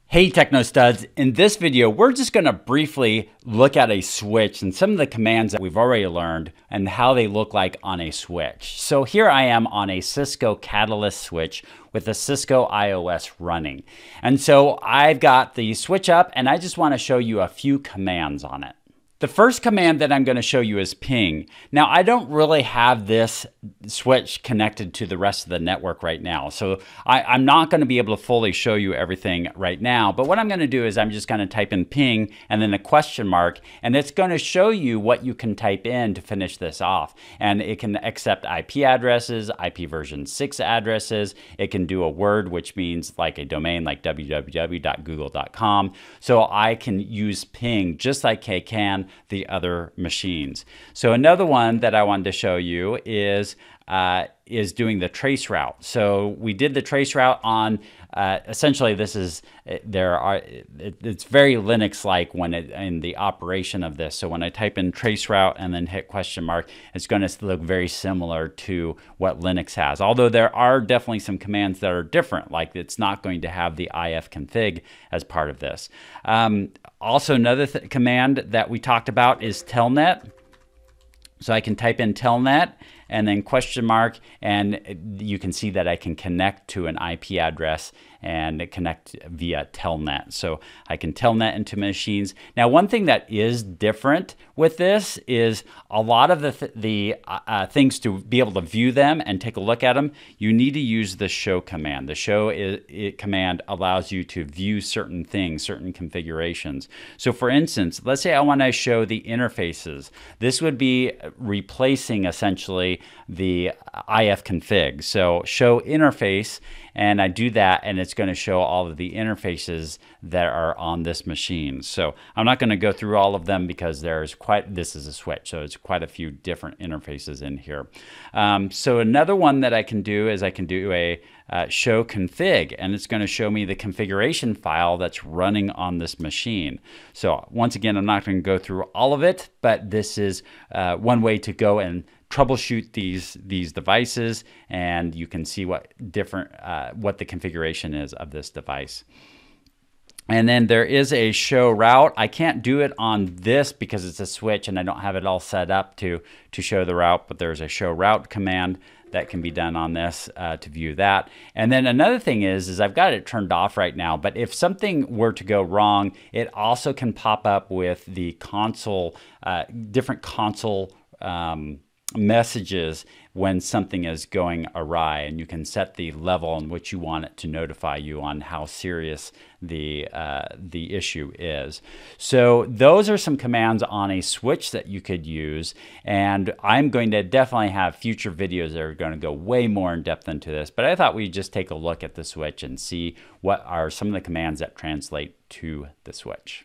Hey Techno Studs, in this video we're just going to briefly look at a switch and some of the commands that we've already learned and how they look like on a switch. So here I am on a Cisco Catalyst switch with a Cisco IOS running. And so I've got the switch up and I just want to show you a few commands on it. The first command that I'm going to show you is ping. Now, I don't really have this switch connected to the rest of the network right now, so I'm not going to be able to fully show you everything right now, but what I'm going to do is I'm just going to type in ping and then a question mark, and it's going to show you what you can type in to finish this off. And it can accept IP addresses, IP version 6 addresses. It can do a word, which means like a domain like www.google.com. So I can use ping just like I can the other machines. So another one that I wanted to show you is doing the trace route. So we did the trace route on essentially this is it's very Linux-like when in the operation of this. So when I type in trace route and then hit question mark, it's going to look very similar to what Linux has. Although there are definitely some commands that are different, like it's not going to have the ifconfig as part of this. Also, another command that we talked about is telnet. So I can type in telnet and then question mark, and you can see that I can connect to an IP address and connect via telnet. So I can telnet into machines. Now, one thing that is different with this is a lot of the things to be able to view them and take a look at them, you need to use the show command. The show command allows you to view certain things, certain configurations. So for instance, let's say I want to show the interfaces. This would be replacing essentially the ifconfig. So show interface, and I do that, and it's going to show all of the interfaces that are on this machine. So I'm not going to go through all of them because this is a switch, so it's quite a few different interfaces in here. So another one that I can do is I can do a show config, and it's going to show me the configuration file that's running on this machine. So once again, I'm not going to go through all of it, but this is one way to go and troubleshoot these devices, and you can see what the configuration is of this device. And then there is a show route. I can't do it on this because it's a switch and I don't have it all set up to show the route, but there's a show route command that can be done on this to view that. And then another thing is I've got it turned off right now, but if something were to go wrong, it also can pop up with the console, different console messages when something is going awry, and you can set the level in which you want it to notify you on how serious the issue is. So those are some commands on a switch that you could use, and I'm going to definitely have future videos that are going to go way more in depth into this, but I thought we'd just take a look at the switch and see what are some of the commands that translate to the switch.